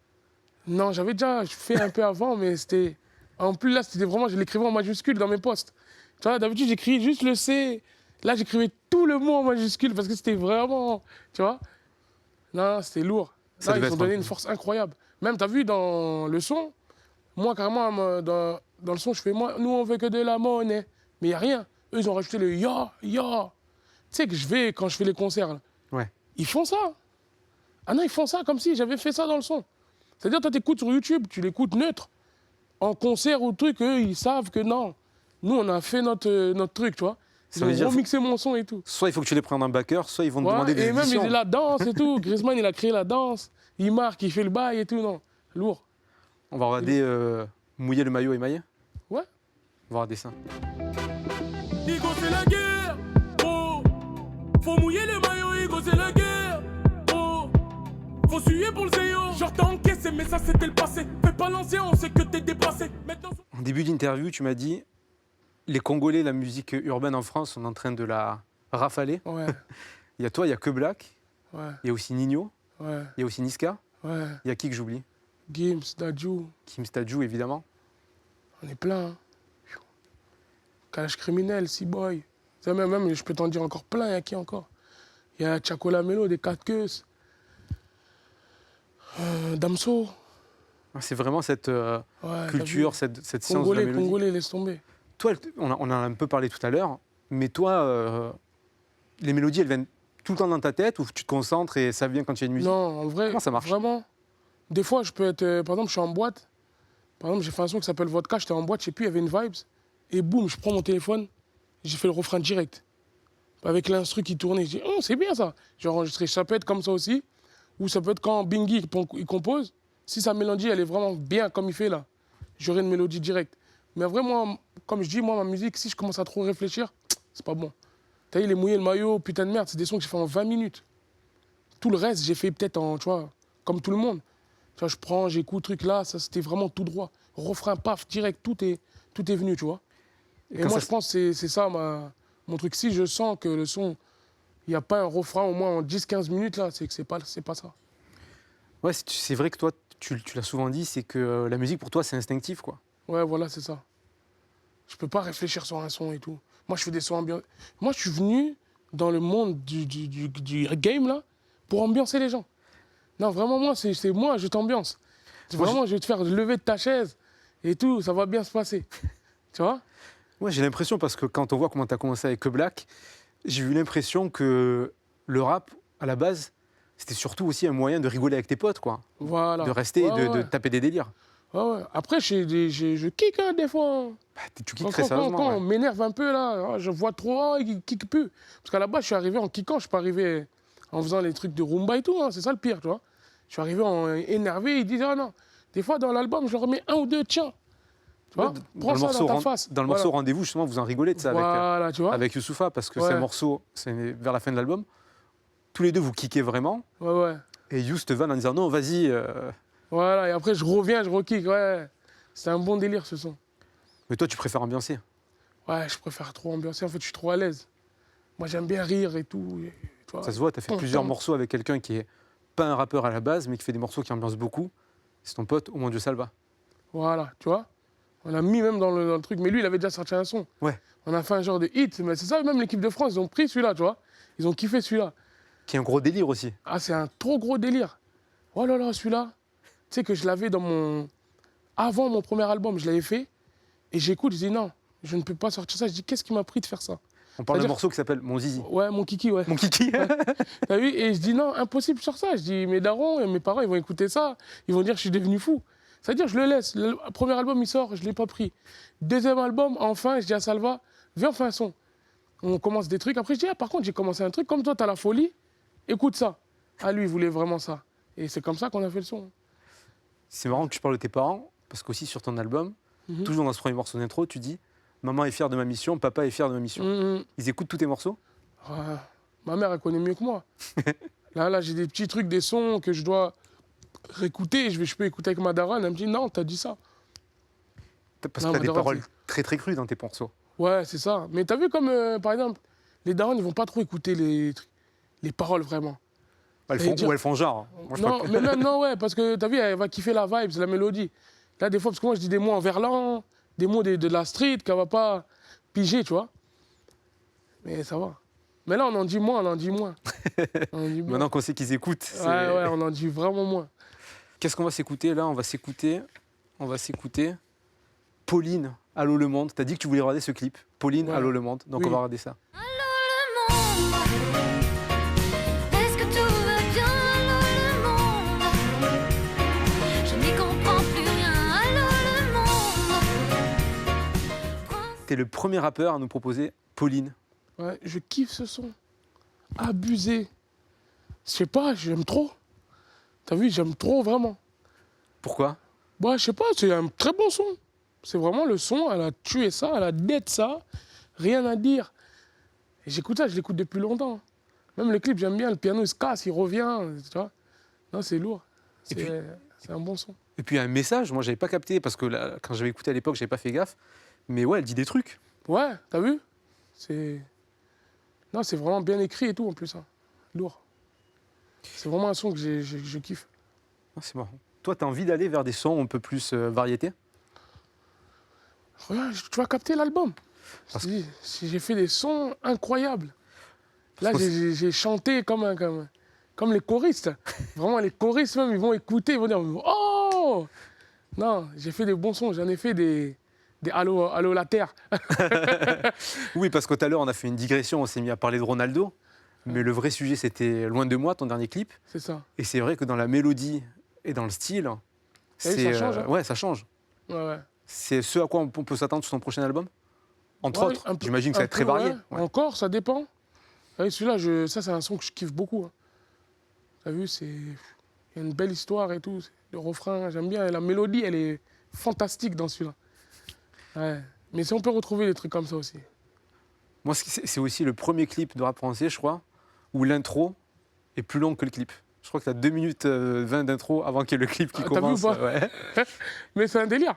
Non, j'avais déjà fait un peu avant, mais c'était. En plus, là, c'était vraiment. Je l'écrivais en majuscule dans mes posts. Tu vois, d'habitude, j'écris juste le C. Là, j'écrivais tout le mot en majuscule parce que c'était vraiment. Tu vois? Non, c'était lourd. Ça Là, ils devait ont être donné un- une force incroyable. Même, t'as vu dans le son, moi, carrément, dans le son, je fais moi, nous, on veut que de la monnaie. Mais il n'y a rien. Eux, ils ont rajouté le ya, ya. Tu sais que quand je fais les concerts, là, Ouais. ils font ça. Ah non, ils font ça comme si j'avais fait ça dans le son. C'est-à-dire, toi, t'écoutes sur YouTube, tu l'écoutes neutre. En concert ou truc, eux, ils savent que non. Nous, on a fait notre truc, tu vois. Ils Ça veut ont dire- remixé mon son et tout. Soit il faut que tu les prennes en backer, soit ils vont te Ouais, demander des et même, éditions. il y a la danse et tout. Griezmann, il a créé la danse. Il marque, il fait le bail et tout, non. Lourd. On va regarder mouiller le maillot émaillé. Ouais. On va regarder ça. Igo, c'est la guerre. Oh. Faut mouiller les maillots, Igo, c'est la guerre. Oh. Faut suer pour le zéo. Genre, t'as encaissé, mais ça, c'était le passé. Fais pas l'ancien, on sait que t'es dépassé. Maintenant. En début d'interview, tu m'as dit les Congolais, la musique urbaine en France, sont en train de la rafaler. Ouais, Il y a toi, il y a Que Black, ouais, il y a aussi Nino, ouais, il y a aussi Niska. ouais. Il y a qui que j'oublie? Gims, Dadju, Kim Stadjou, évidemment. on est plein. Hein. Calage criminel, C-Boy. Ça, même, je peux t'en dire encore plein, il y a qui encore? Il y a Chacola Melo, des 4 queues. Damso. C'est vraiment cette Ouais, t'as culture, vu. cette science de la mélodie. Congolais, laisse tomber. Toi, on en a un peu parlé tout à l'heure, mais toi, les mélodies, elles viennent tout le temps dans ta tête ou tu te concentres et ça vient quand il y a une musique? Non, en vrai, Comment ça marche? vraiment. Des fois, je peux être. Par exemple, je suis en boîte. Par exemple, j'ai fait un son qui s'appelle Vodka. J'étais en boîte, je sais plus, il y avait une vibes. Et boum, je prends mon téléphone, j'ai fait le refrain direct. Avec l'instru qui tournait. Je dis, oh, c'est bien ça. J'ai enregistré. Ça peut être comme ça aussi. Ou ça peut être quand Bingy il compose. Si sa mélodie, elle est vraiment bien comme il fait là, j'aurai une mélodie directe. Mais vraiment, comme je dis, moi, ma musique, si je commence à trop réfléchir, c'est pas bon. T'as vu, les mouiller le maillot, putain de merde, c'est des sons que j'ai fait en 20 minutes. Tout le reste, j'ai fait peut-être en, tu vois, comme tout le monde. Tu vois, je prends, j'écoute, truc là, ça c'était vraiment tout droit. Refrain, paf, direct, tout est venu, tu vois. Et quand moi, ça je pense que c'est ça mon truc. Si je sens que le son, il n'y a pas un refrain au moins en 10-15 minutes, là, c'est que c'est pas ça. Ouais, c'est vrai que toi, tu l'as souvent dit, c'est que la musique pour toi, c'est instinctif, quoi. Ouais, voilà, c'est ça. Je peux pas réfléchir sur un son et tout. Moi, je fais des sons ambiants. Moi, je suis venu dans le monde du game, là, pour ambiancer les gens. Non, vraiment, moi, c'est moi, je t'ambiance. Vraiment, je vais te faire lever de ta chaise et tout, ça va bien se passer. Tu vois? Ouais, j'ai l'impression, parce que quand on voit comment tu as commencé avec Que Black, j'ai eu l'impression que le rap, à la base, c'était surtout aussi un moyen de rigoler avec tes potes, quoi. Voilà. De rester et Ouais, de ouais. taper des délires. Ouais, ouais. Après, je kick hein, des fois. Hein. Bah, tu kicks très Quand sérieusement. on Ouais. m'énerve un peu, là, je vois trop, il kick plus. Parce qu'à la base, je suis arrivé en kickant, je suis pas arrivé en faisant les trucs de rumba et tout. Hein. C'est ça le pire, tu vois. Je suis arrivé énervé, ils disent, ah non. Des fois, dans l'album, je leur mets un ou deux, tiens. Tu vois, prends ça dans ta face. Dans le Voilà. morceau Rendez-vous, justement, vous en rigolez de ça Voilà, tu vois. avec Youssoupha, parce que Ouais. c'est un morceau, c'est vers la fin de l'album. Tous les deux, vous kickez vraiment. Ouais, ouais. Et Youss te vanne en disant non, vas-y. Voilà, et après, je reviens, je rekick, ouais. C'est un bon délire, ce son. Mais toi, tu préfères ambiancer. Ouais, je préfère trop ambiancer. En fait, je suis trop à l'aise. Moi, j'aime bien rire et tout. Et, tu vois. Ça se voit, tu as fait plusieurs morceaux avec quelqu'un qui est pas un rappeur à la base, mais qui fait des morceaux qui ambiancent beaucoup. C'est ton pote, Au mon Dieu Salva. Voilà, tu vois. On l'a mis même dans le truc. Mais lui, il avait déjà sorti un son. Ouais. On a fait un genre de hit. Mais c'est ça, même l'équipe de France, ils ont pris celui-là, tu vois. Ils ont kiffé celui-là. Qui est un gros délire aussi. Ah, c'est un trop gros délire. Oh là là, celui-là. Tu sais que je l'avais dans mon... Avant mon premier album, je l'avais fait. Et j'écoute, je dis non, je ne peux pas sortir ça. Je dis, qu'est-ce qui m'a pris de faire ça? On parle d'un C'est-à-dire- morceau qui s'appelle Mon Zizi. Ouais, mon kiki, ouais. Mon kiki. T'as vu? Et je dis non, impossible sur ça. Je dis, mes darons et mes parents, ils vont écouter ça. Ils vont dire, je suis devenu fou. C'est-à-dire, je le laisse. Le premier album, il sort, je ne l'ai pas pris. Deuxième album, enfin, je dis à Salva, viens, on fait un son. On commence des trucs. Après, je dis, ah, par contre, j'ai commencé un truc. Comme toi, tu as la folie, écoute ça. Ah, lui, il voulait vraiment ça. Et c'est comme ça qu'on a fait le son. C'est marrant que tu parles de tes parents, parce qu'aussi sur ton album, Mhm. toujours dans ce premier morceau d'intro, tu dis maman est fière de ma mission, papa est fier de ma mission. Mhm. Ils écoutent tous tes morceaux? Ouais. Ma mère, elle connaît mieux que moi. Là, j'ai des petits trucs, des sons que je dois réécouter. Je peux écouter avec ma daronne. Elle me dit, non, t'as dit ça. Parce Non, que tu as mais des d'abord, paroles très très crues dans tes morceaux. Ouais, c'est ça. Mais t'as vu comme, par exemple, les darons, ils vont pas trop écouter les paroles, vraiment. Elles Ça font, veut dire- ou elles font genre. Moi, je Non, crois que- mais même, non, ouais, parce que t'as vu, elle va kiffer la vibe, la mélodie. Là, des fois, parce que moi, je dis des mots en verlan, des mots de la street qu'elle va pas piger, tu vois. Mais ça va. Mais là, on en dit moins, on en dit moins. On en dit moins. Maintenant qu'on sait qu'ils écoutent. c'est- Ouais, on en dit vraiment moins. Qu'est-ce qu'on va s'écouter là? On va s'écouter Pauline, Allô le monde. T'as dit que tu voulais regarder ce clip. Pauline, Ouais. Allô le monde. Donc Oui. on va regarder ça. Est-ce que tout va bien? Allô le monde, je n'y comprends plus rien. Allô le monde. T'es le premier rappeur à nous proposer Pauline. Ouais, je kiffe ce son. Abusé. Je sais pas, j'aime trop. T'as vu, j'aime trop, vraiment. Pourquoi? Bah, je sais pas, c'est un très bon son. C'est vraiment le son, elle a tué ça, elle a dead ça. Rien à dire. Et j'écoute ça, je l'écoute depuis longtemps. Même le clip, j'aime bien, le piano il se casse, il revient, tu vois. Non, c'est lourd. Et puis- C'est un bon son. Et puis un message, moi j'avais pas capté parce que là, quand j'avais écouté à l'époque, j'avais pas fait gaffe. Mais ouais, elle dit des trucs. Ouais, t'as vu? C'est... Non, c'est vraiment bien écrit et tout en plus. Hein. Lourd. C'est vraiment un son que je kiffe. Ah, c'est marrant. Toi, t'as envie d'aller vers des sons un peu plus variété? Ouais, tu vas capter l'album. Parce Si j'ai fait des sons incroyables. Là, Parce que j'ai chanté comme les choristes. Vraiment, les choristes, même, ils vont écouter, ils vont dire « Oh !» Non, j'ai fait des bons sons. J'en ai fait des Allô, allô la Terre. Oui, parce que tout à l'heure, on a fait une digression, on s'est mis à parler de Ronaldo. Mais le vrai sujet, c'était Loin de moi, ton dernier clip. C'est ça. Et c'est vrai que dans la mélodie et dans le style, ça change, hein. ouais, ça change. Ouais, ouais. C'est ce à quoi on peut s'attendre sur ton prochain album? Entre Ouais, autres, un peu- j'imagine que ça va un être très peu, varié. ouais. Ouais. Encore, ça dépend. Ouais, celui-là, ça, c'est un son que je kiffe beaucoup. Hein. T'as vu, il y a une belle histoire et tout. Le refrain, j'aime bien. Et la mélodie, elle est fantastique dans celui-là. Ouais. Mais si on peut retrouver des trucs comme ça aussi. Moi, c'est aussi le premier clip de rap français, je crois, où l'intro, est plus long que le clip. Je crois que tu as 2 minutes 20 d'intro avant qu'il y ait le clip qui Ah, t'as vu commence. ou pas Ouais. Mais c'est un délire.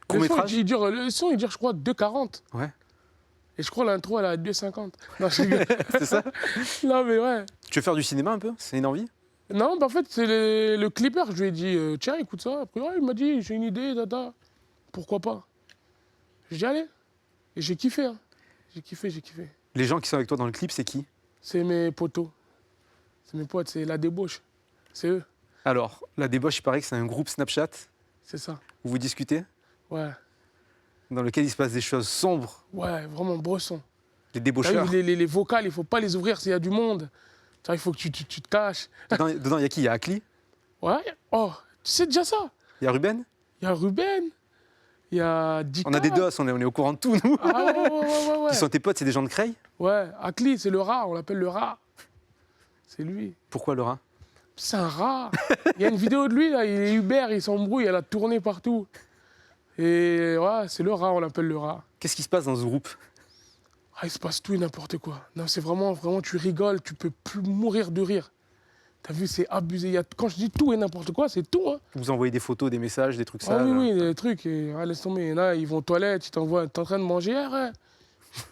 Court-métrage? Le son, il dure, je crois, 2,40. Ouais. Et je crois l'intro, elle est à 2,50. Non, je rigole. C'est ça? Non, mais ouais. Tu veux faire du cinéma un peu? C'est une envie? Non, bah en fait, c'est le clipper. Je lui ai dit, tiens, écoute ça. Après, ouais, il m'a dit, j'ai une idée, dada. Pourquoi pas? J'ai dit, allez. Et j'ai kiffé. Hein. J'ai kiffé. Les gens qui sont avec toi dans le clip, c'est qui? C'est mes potos. C'est mes potes, c'est la débauche. C'est eux. Alors, la débauche, il paraît que c'est un groupe Snapchat C'est ça. où vous discutez, Ouais. dans lequel il se passe des choses sombres, Ouais, vraiment bresson. les T'as débaucheurs. vu, les vocales, il faut pas les ouvrir s'il y a du monde. Tu vois, il faut que tu te caches. Dedans, il y a qui? Il y a Akli, Ouais. Oh, tu sais déjà ça. il y a Ruben. Il y a Ruben. Il y a Dika. On a des dos, on est au courant de tout, nous. Ah ouais. Qui sont tes potes, c'est des gens de Creil? Ouais, Akli, c'est le rat, on l'appelle le rat. C'est lui. Pourquoi le rat? C'est un rat. Il y a une vidéo de lui, là, il est Uber, il s'embrouille, elle a tourné partout. Et ouais, c'est le rat, on l'appelle le rat. Qu'est-ce qui se passe dans ce groupe? Ah, il se passe tout et n'importe quoi. Non, c'est vraiment, tu rigoles, tu peux plus mourir de rire. T'as vu, c'est abusé. Quand je dis tout et n'importe quoi, c'est tout. Hein. Vous envoyez des photos, des messages, des trucs Ah sales? oui, des trucs. Et, laisse tomber. Là, ils vont aux toilettes, ils t'envoient, t'es en train de manger, ouais.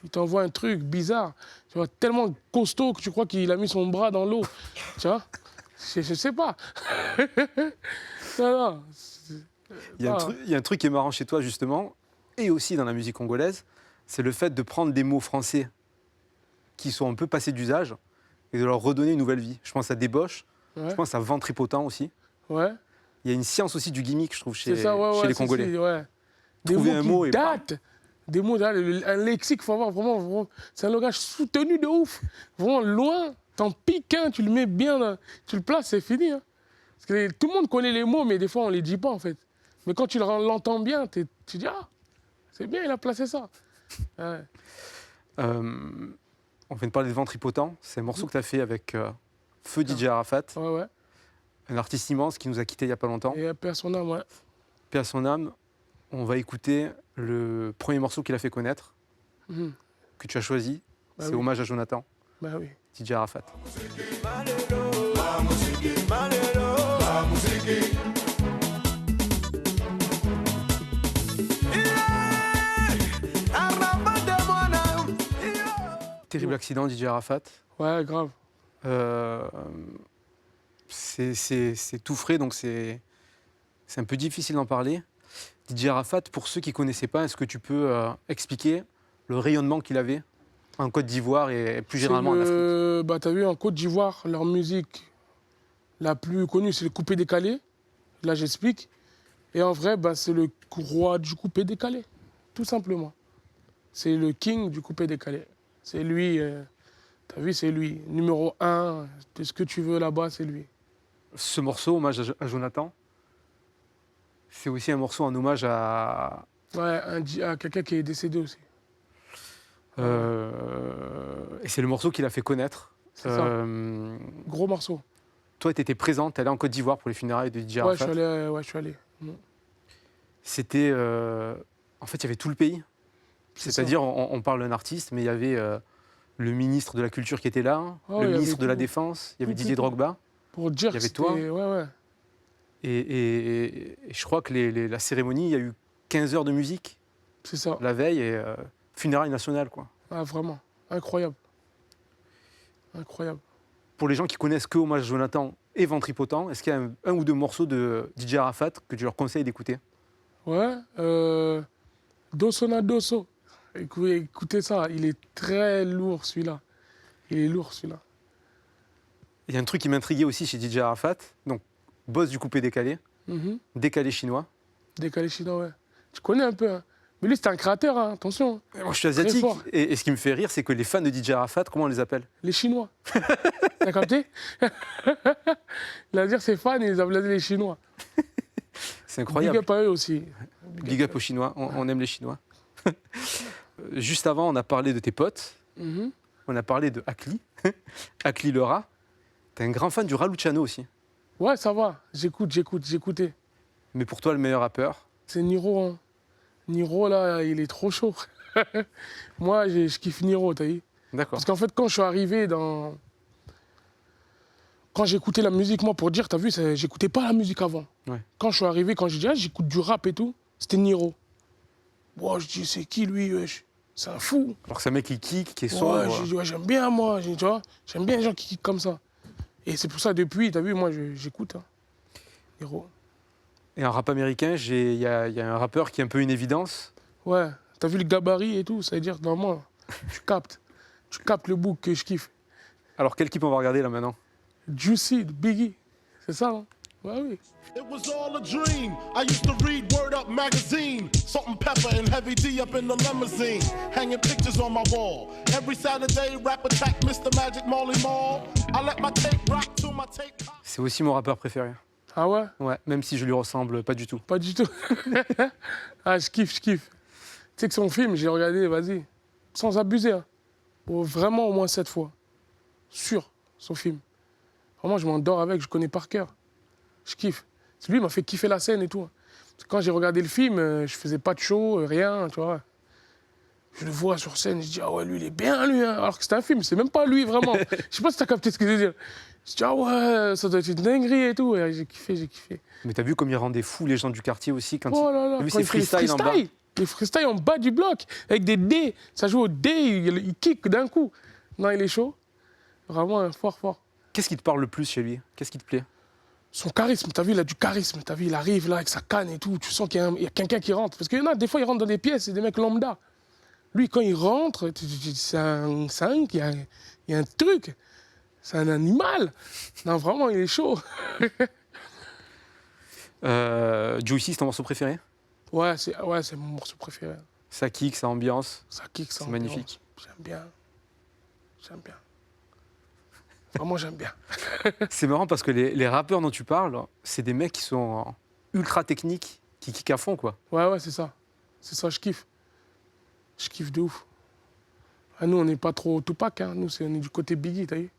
Ils t'envoient un truc bizarre. Tu vois, tellement costaud que tu crois qu'il a mis son bras dans l'eau. Tu vois? Je sais pas. Non. Il y a un truc qui est marrant chez toi, justement, et aussi dans la musique congolaise, c'est le fait de prendre des mots français qui sont un peu passés d'usage et de leur redonner une nouvelle vie. Je pense à débauche, Ouais. je pense à ventripotent aussi. Ouais. Il y a une science aussi du gimmick, je trouve, chez, C'est ça, chez les si, Congolais. si, ouais. Des Trouver un mot mots et qui datent. Des mots, un lexique, il faut avoir vraiment. C'est un langage soutenu de ouf. Vraiment loin. T'en piques un, tu le mets bien, tu le places, c'est fini. Hein. Parce que tout le monde connaît les mots, mais des fois, on les dit pas, en fait. Mais quand tu l'entends bien, tu dis, ah, c'est bien, il a placé ça. Ouais. On vient de parler de ventripotent. C'est un morceau que tu as fait avec Feu DJ Arafat, Ouais. un artiste immense qui nous a quittés il n'y a pas longtemps. Et paix à son âme, ouais. Paix à son âme. On va écouter le premier morceau qu'il a fait connaître, Mhm. que tu as choisi. Bah C'est oui. Hommage à Jonathan, Bah oui. DJ Arafat. Terrible accident, DJ Arafat. Ouais, grave. C'est tout frais, donc c'est un peu difficile d'en parler. DJ Arafat, pour ceux qui ne connaissaient pas, est-ce que tu peux expliquer le rayonnement qu'il avait en Côte d'Ivoire et plus généralement en Afrique? Bah, t'as vu, en Côte d'Ivoire, leur musique la plus connue, c'est le coupé décalé. Là, j'explique. Et en vrai, bah, c'est le roi du coupé décalé, tout simplement. C'est le king du coupé décalé. C'est lui, t'as vu, c'est lui. Numéro 1 de ce que tu veux là-bas, c'est lui. Ce morceau, Hommage à Jonathan, c'est aussi un morceau en hommage à... Ouais, à quelqu'un qui est décédé aussi. et c'est le morceau qu'il a fait connaître. C'est ça. Gros morceau. Toi, tu étais présent, tu allé en Côte d'Ivoire pour les funérailles de DJ Ouais, Arafat. je suis allé. C'était... en fait, il y avait tout le pays. C'est C'est-à-dire, on parle d'un artiste, mais il y avait le ministre de la Culture qui était là, Oh, le il y ministre avait de la tout. Défense, il y avait Tout, Didier tout. Drogba. Pour dire Il y que avait toi. c'était- Ouais. Et je crois que la cérémonie, il y a eu 15 heures de musique C'est ça. la veille et funérailles nationales, quoi. Ah, vraiment. Incroyable. Incroyable. Pour les gens qui connaissent que Hommage à Jonathan et Ventripotent, est-ce qu'il y a un ou deux morceaux de DJ Arafat que tu leur conseilles d'écouter? Ouais. Dosso na Dosso. Écoutez ça, il est très lourd celui-là. Il est lourd celui-là. Il y a un truc qui m'intriguait aussi chez DJ Arafat, donc boss du coupé décalé, Mhm. décalé chinois. Décalé chinois, ouais. Tu connais un peu, hein. Mais lui, c'est un créateur, hein, attention. Moi, je suis asiatique fort. et ce qui me fait rire, c'est que les fans de DJ Arafat, comment on les appelle? Les Chinois. T'as capté? Il a dire ses fans, ils appellent les Chinois. C'est Big incroyable. up à eux aussi. Big up aux Chinois, on aime les Chinois. Juste avant, on a parlé de tes potes, Mhm. on a parlé de Akli, Akli le rat. T'es un grand fan du Raluciano aussi. Ouais, ça va. J'écoutais. Mais pour toi, le meilleur rappeur, C'est Niro, hein. Niro, là, il est trop chaud. Moi, je kiffe Niro, t'as vu? d'accord. Parce qu'en fait, quand je suis arrivé dans quand j'écoutais la musique, moi, pour dire, t'as vu, j'écoutais pas la musique avant. Ouais. Quand je suis arrivé, quand j'ai dit, ah, j'écoute du rap et tout, c'était Niro. Wow, je dis, c'est qui lui, wesh? C'est un fou. Alors que c'est un mec qui kick, qui est sombre. Ouais, j'ai dit, ouais, j'aime bien, moi, tu vois, j'aime bien les gens qui kickent comme ça. Et c'est pour ça, depuis, t'as vu, moi, j'écoute, hein. Niro. Et en rap américain, il y a un rappeur qui est un peu une évidence. Ouais, t'as vu le gabarit et tout, ça veut dire, normalement, tu captes. Tu captes le book que je kiffe. Alors quel clip on va regarder là maintenant? Juicy, de Biggie, c'est ça, hein? Ouais, oui. It was all a dream. I used to read Word Up magazine. Salt and pepper and heavy D up in the limousine. Hanging pictures on my wall. Every Saturday, rap attack Mr. Magic Molly Mall. I let my tape rock to my tape. C'est aussi mon rappeur préféré. Ah ouais? Ouais, même si je lui ressemble pas du tout. Pas du tout. Ah, je kiffe, je kiffe. Tu sais que son film, j'ai regardé, vas-y, sans abuser, hein. Vraiment au moins 7 fois. Sûr, son film. Vraiment, je m'endors avec, je connais par cœur. Je kiffe. Lui, il m'a fait kiffer la scène et tout. Parce que quand j'ai regardé le film, je faisais pas de show, rien, tu vois. Je le vois sur scène, je dis, ah ouais, lui, il est bien, lui, hein. Alors que c'était un film, c'est même pas lui, vraiment. Je sais pas si t'as capté ce que je veux dire. Je dis, ah ouais, ça doit être une dinguerie et tout. Et j'ai kiffé, j'ai kiffé. Mais t'as vu comme il rendait fou les gens du quartier aussi quand Oh là là, t'as vu quand ses il fait les freestyles en bas. Les freestyles en bas du bloc, avec des dés. Ça joue au dés, il kick d'un coup. Non, il est chaud. Vraiment, fort, fort. Qu'est-ce qui te parle le plus chez lui? Qu'est-ce qui te plaît? Son charisme, t'as vu, il a du charisme. T'as vu, il arrive là avec sa canne et tout. Tu sens qu'il y a quelqu'un qui rentre. Parce qu'il y en a, des fois, ils rentrent dans des pièces, c'est des mecs lambda. Lui, quand il rentre, c'est un il y a un truc. C'est un animal. Non, vraiment, il est chaud. Juicy, c'est ton morceau préféré? Ouais, c'est mon morceau préféré. Ça kick, ça ambiance. Ça kick, ça C'est magnifique. J'aime bien. J'aime bien. Vraiment, j'aime bien. C'est marrant parce que les rappeurs dont tu parles, c'est des mecs qui sont ultra techniques, qui kickent à fond, quoi. Ouais, c'est ça. C'est ça, je kiffe. Je kiffe de ouf. Ah, nous, on n'est pas trop Tupac, hein. Nous, on est du côté Biggie, t'as vu?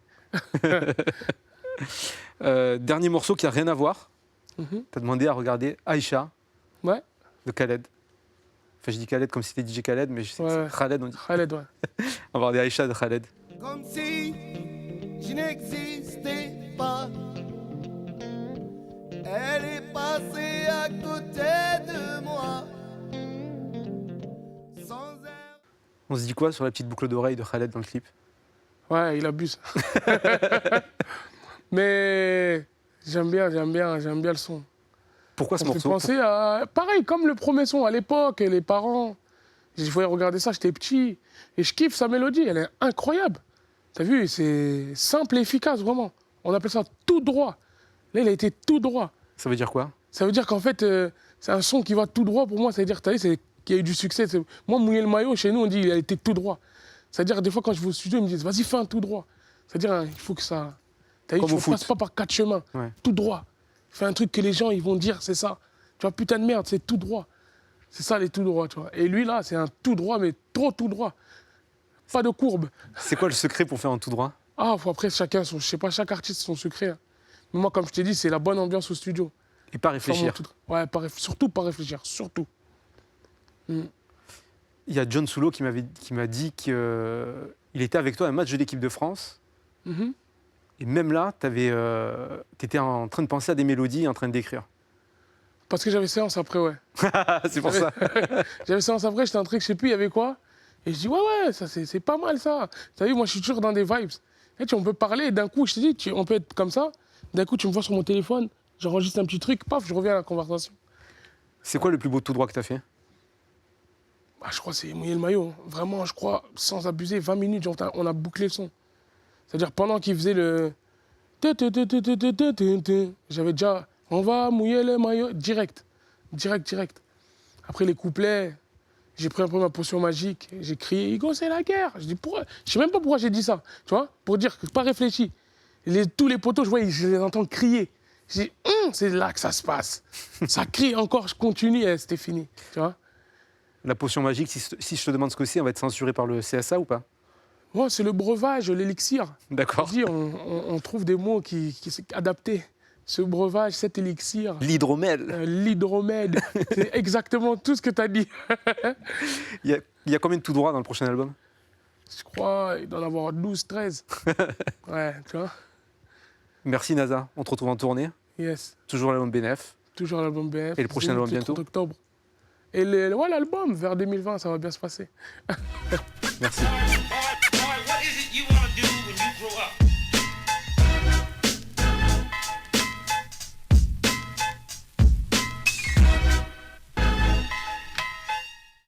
Dernier morceau qui a rien à voir. Mhm. T'as demandé à regarder Aïcha Ouais, de Khaled. Enfin, je dis Khaled comme si c'était DJ Khaled, mais c'est Ouais. Khaled, on dit. Khaled, ouais. On va regarder Aïcha de Khaled. Comme si je n'existais pas. Elle est passée à côté de moi. Sans elle. On se dit quoi sur la petite boucle d'oreille de Khaled dans le clip? Ouais, il abuse. Mais j'aime bien le son. Pourquoi ce Ça me fait morceau? penser à... Pareil, comme le premier son à l'époque, les parents. Je voulais regarder ça, j'étais petit. Et je kiffe sa mélodie, elle est incroyable. T'as vu, c'est simple et efficace, vraiment. On appelle ça tout droit. Là, il a été tout droit. Ça veut dire quoi? Ça veut dire qu'en fait, c'est un son qui va tout droit pour moi. Ça veut dire, t'as vu, qu'il y a eu du succès. Moi, mouiller le maillot, chez nous, on dit il a été tout droit. C'est-à-dire, des fois, quand je vais au studio, ils me disent, vas-y, fais un tout droit. C'est-à-dire, hein, il faut que ça... T'as vu, Comme tu au ne foot. passes pas par 4 chemins. Ouais. Tout droit. Fais un truc que les gens, ils vont dire, c'est ça. Tu vois, putain de merde, c'est tout droit. C'est ça, les tout droits, tu vois. Et lui, là, c'est un tout droit, mais trop tout droit. Pas de courbe. C'est quoi le secret pour faire un tout droit? Ah, faut après, chacun, je sais pas, chaque artiste, son secret. Hein. Mais moi, comme je t'ai dit, c'est la bonne ambiance au studio. Et pas Faire mon réfléchir. tout- Ouais, surtout pas réfléchir, surtout. Il y a John Soulo qui m'a dit qu'il était avec toi à un match de l'équipe de France. Mhm. Et même là, tu étais en train de penser à des mélodies, en train d'écrire. Parce que j'avais séance après, ouais. C'est pour ça. J'avais séance après, j'étais en train, je sais plus, il y avait quoi. Et je dis, ouais, ça c'est pas mal ça. T'as vu, moi je suis toujours dans des vibes. Et on peut parler, et d'un coup, je te dis, on peut être comme ça. D'un coup, tu me vois sur mon téléphone, j'enregistre un petit truc, paf, je reviens à la conversation. C'est quoi le plus beau tout droit que tu as fait? Bah, je crois que c'est mouiller le maillot. Vraiment, je crois, sans abuser, 20 minutes, on a bouclé le son. C'est-à-dire, pendant qu'il faisait le... J'avais déjà, on va mouiller le maillot, direct. Après les couplets, j'ai pris un peu ma potion magique, j'ai crié, Hugo, c'est la guerre. Je dis, pourquoi? Je sais même pas pourquoi j'ai dit ça, tu vois, pour dire que pas réfléchi. Tous les poteaux, je les entends crier. J'ai dit, c'est là que ça se passe. Ça crie encore, je continue, et c'était fini, tu vois. La potion magique, si je te demande ce que c'est, on va être censuré par le CSA ou pas? Moi, c'est le breuvage, l'élixir. D'accord. Je dis, on trouve des mots qui sont adaptés. Ce breuvage, cet élixir, L'hydromel. l'hydromède, c'est exactement tout ce que tu as dit. Il y a combien de tout droit dans le prochain album? Je crois qu'il doit en avoir 12, 13. Ouais, tu vois. Merci NASA, on te retrouve en tournée, Yes. toujours l'album BNF. Toujours l'album BF. Et le prochain Zénith, album le bientôt 30 octobre. Et ouais, l'album, vers 2020, ça va bien se passer. Merci. Boy,